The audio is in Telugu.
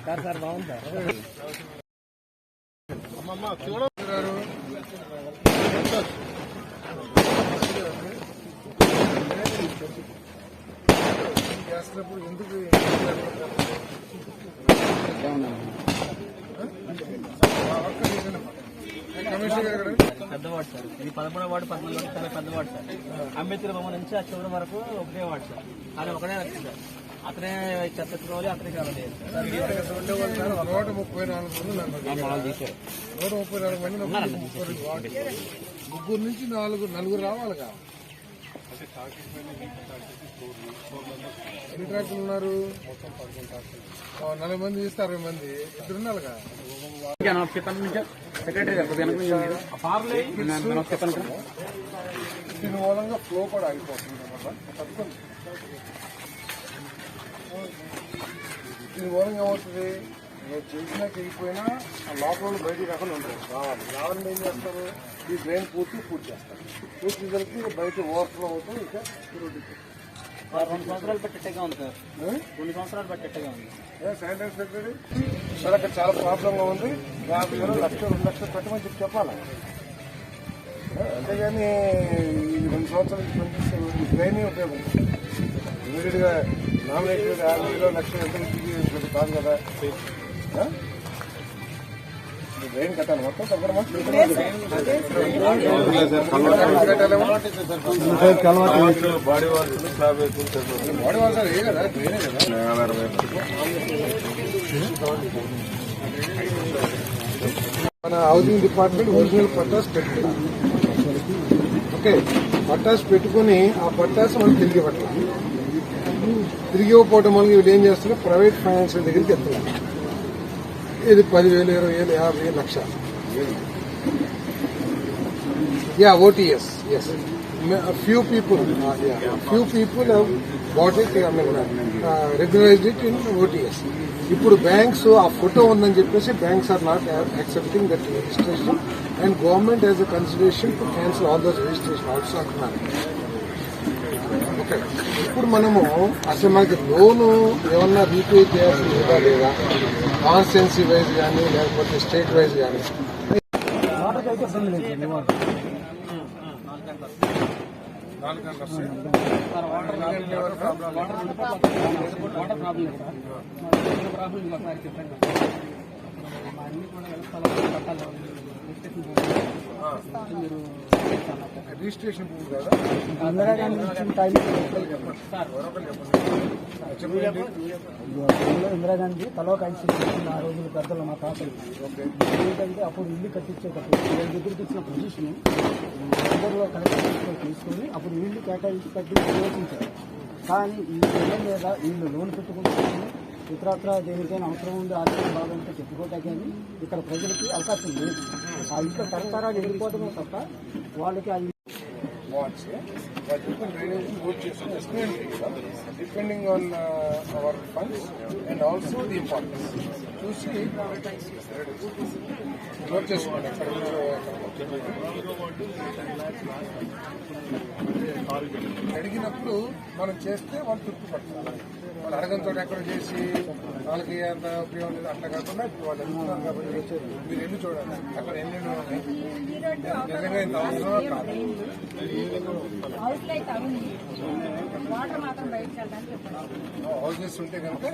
సార్ బాగుంది సార్. చేస్తున్నప్పుడు ఎందుకు పెద్దవాడు సార్. ఇది 13వ వార్డు 14 వార్డు చాలా పెద్దవాడు సార్. అంబేద్కర్ భవన్ నుంచి ఆ చివరి వరకు ఒకటే వాడు సార్. అది ఒకటే నచ్చింది సార్. అతనే చెత్తకోవాలి, అతనే కావాలి సార్. 134 మంది 134 మంది ముగ్గురు నుంచి నలుగురు రావాలిగా. ఎన్ని ట్రాక్టర్లు ఉన్నారు? 40 మంది చేస్తే 60 మంది ఇద్దరు ఉన్నారుగా. దీని మూలంగా ఫ్లో కూడా ఆగిపోతుంది అన్నమాట. దీని మూలంగా ఏమవుతుంది? నేను చేసినా చేయకపోయినా ఆ లోపల బయటికి రాకుండా ఉంటారు. రావాలని ఏం చేస్తారు? ఈ డ్రైన్ పూర్తి చేస్తారు. పూర్తి చేసరికి బయట ఓవర్ఫ్లో అవుతూ ఇంకా 2 సంవత్సరాలు పెట్టేట్టుగా ఉంది సార్. 2 సంవత్సరాలు పెట్టేట్టుగా ఉంది. శానిటైజ్ సెక్రటరీ సార్ అక్కడ చాలా ప్రాబ్లంగా ఉంది. 50,000 1 లక్ష 2 లక్షలు పెట్టమని చెప్పాలి. అంతేగాని ఈ 2 సంవత్సరాలు పనిచేస్తే ఈ డ్రైనే ఉపయోగం. ఇమీడియట్ గా నామినేటెడ్ 50,000 1 లక్ష ఎంత కాదు కదా. డ్రైన్ కట్టాలి మొత్తం తగ్గడమా బాడీ వాల్ సార్ ఏ కదా డ్రైనే కదా. మన హౌసింగ్ డిపార్ట్మెంట్ ఒరిజినల్ పట్టాస్ పెట్టుకున్నాం. ఓకే, పట్టాస్ పెట్టుకుని ఆ పట్టాస్ మనం తిరిగి పెట్టాలి. తిరిగి ఇవ్వకపోవడం వల్ల వీళ్ళు ఏం చేస్తున్నారు? ప్రైవేట్ ఫైనాన్షియల్ దగ్గరికి వెళ్తున్నారు. ఇది 10,000 20,000 50,000 లక్ష. OTS, yes. Few people have bought it, regularized it in OTS. ఇప్పుడు బ్యాంక్స్ ఆ ఫోటో ఉందని చెప్పేసి banks are not accepting that registration and government has a consideration to cancel all those registration also అంటున్నారు. ఓకే, ఇప్పుడు మనము అసలు మనకి లోను ఏమన్నా రీపే చేయాల్సిందా లేదా, కాన్స్టిట్యున్సీ వైజ్ కానీ లేకపోతే స్టేట్ వైజ్ కానీ. రిజిస్ట్రేషన్ భూమి కదా ఇందిరాగాంధీ తలో కలిసి ఆ రోజులు పెద్దలు మా తాతలు ఏంటంటే అప్పుడు ఇల్లు కట్టించేటప్పుడు దగ్గరికి ఇచ్చిన పొజిషన్ అందరిలో కలెక్టర్ తీసుకొని అప్పుడు ఇల్లు కేటాయించి కట్టి ఆలోచించారు. కానీ ఈ పిల్లల మీద వీళ్ళు లోన్ పెట్టుకుంటున్నాను ఇతరత్ర దేనికైనా అవసరం ఉంది ఆర్థిక బాధంతో చెప్పుకోవటం కానీ ఇక్కడ ప్రజలకి అవకాశం లేదు. ఆ ఇంట్లో తరతరాలు వెళ్ళిపోవడమే తప్ప వాళ్ళకి ఆ depending on hour funds and also the importance చూసి నోట్ చేసుకోండి. అడిగినప్పుడు మనం చేస్తే వాళ్ళు తృప్తి పడతారు. వాళ్ళు అడగంతో ఎక్కడ చేసి వాళ్ళకి అంత ఉపయోగం లేదు అట్లా కాకుండా ఇప్పుడు వాళ్ళు అడుగుతున్నారు కాబట్టి మీరు ఎన్ని చూడాలి అక్కడ ఎన్ని నిజంగా ఇంత అవసరమో కాదు. హౌసెస్ ఉంటే కనుక